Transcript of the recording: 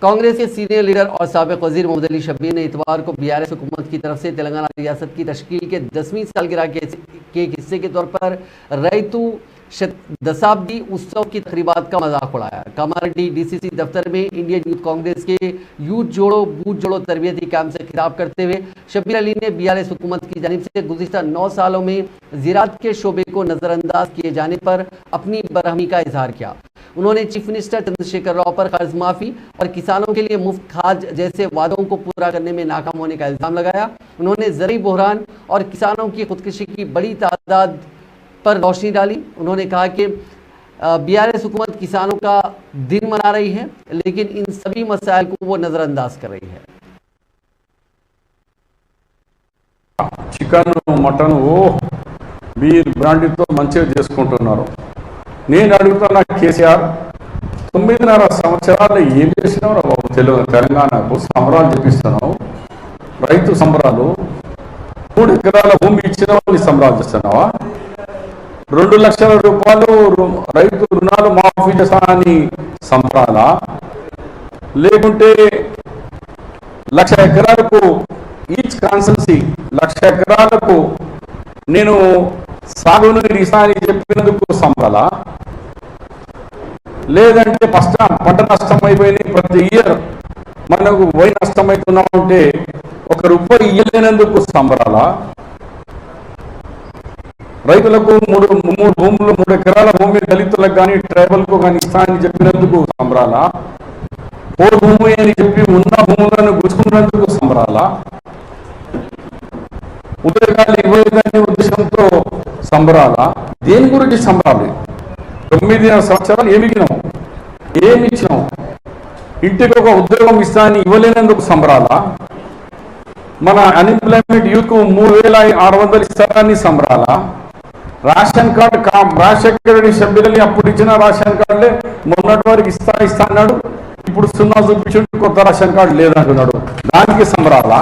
कांग्रेस के senior leader और साबिक वजीर मोहम्मद अली शब्बीर ने इतवार को बीआरएस हुकूमत की तरफ से तेलंगाना रियासत की तश्कील के 10वीं सालगिरह के एक हिस्से के तौर पर रैतु दशाब्दी उत्सव की तकरीबात का मजाक उड़ाया। कामारेड्डी डीसीसी दफ्तर में इंडियन यूथ कांग्रेस के यूथ जोड़ो बूथ जोड़ो तरबियती कैंप से खिताब करते हुए शब्बीर अली ने बीआरएस हुकूमत की जानिब से गुज़िश्ता 9 सालों में ज़राअत के शोबे को नज़रअंदाज किए जाने पर अपनी बरहमी का इजहार किया। उन्होंने चीफ मिनिस्टर चंद्रशेखर राव पर कर्ज माफ़ी और किसानों के लिए मुफ्त खाद जैसे वादों को पूरा करने में नाकाम होने का इल्ज़ाम लगाया। उन्होंने ज़रूरी बहरान और किसानों की खुदकुशी की बड़ी तादाद पर रोशनी डाली। उन्होंने कहा कि बीआरएस हुकूमत किसानों का दिन मना रही है, लेकिन इन सभी मसाइल को वो नज़रअंदाज कर रही है। चिकन मटन बीर ब्रांडी तो मंचिगा चेसुकुंటున్నారు। నేను అడుగుతున్నా కేసీఆర్ 9.5 సంవత్సరాలు ఏం చేసినావు రా బాబు? తెలంగాణకు సంబరాలు చేపిస్తున్నావు, రైతు సంబరాలు, 3 ఎకరాల భూమి ఇచ్చిన వాళ్ళని సంబరాలు చేస్తున్నావా? 2 లక్షల రూపాయలు రైతు రుణాలు మాఫీ చేస్తానని సంబరాలా? లేకుంటే 1,00,000 ఎకరాలకు ఈచ్ కాన్సెన్సీ 1,00,000 ఎకరాలకు నేను సాగునీరు ఇస్తానని చెప్పినందుకు సంబరాలా? లేదంటే పంట నష్టం అయిపోయినాయి, ప్రతి ఇయర్ మనకు వై నష్టం అవుతున్నా ఉంటే 1 రూపాయి ఇయ్యలేనందుకు సంబరాలా? రైతులకు 3 భూములు 3 ఎకరాల భూమి దళితులకు కానీ ట్రైబల్కు కానీ ఇస్తానని చెప్పినందుకు సంబరాలా? పోడు భూమి అని చెప్పి ఉన్న భూములను గుంజుకున్నందుకు సంబరాలా? ఉద్యోగాలు ఇవ్వలేదనే ఉద్దేశంతో సంబరాలా? దేని గురించి సంబరాలు? 9 సంవత్సరాలు ఏమి ఇచ్చినాం? ఇంటికి ఒక ఉద్యోగం ఇస్తానని ఇవ్వలేనందుకు సంబరాలా? మన అన్ఎంప్లాయ్మెంట్ యూత్కు 3,600 ఇస్తారని సంబరాలా? రేషన్ కార్డు రాజశేఖర రెడ్డి షబ్బీర్ అలీ అప్పుడు ఇచ్చిన రేషన్ కార్డులే మొన్నటి వరకు ఇస్తా అన్నాడు, ఇప్పుడు 0 చూపించుంటే కొత్త రేషన్ కార్డు లేదంటున్నాడు, దానికి సంబరాలా?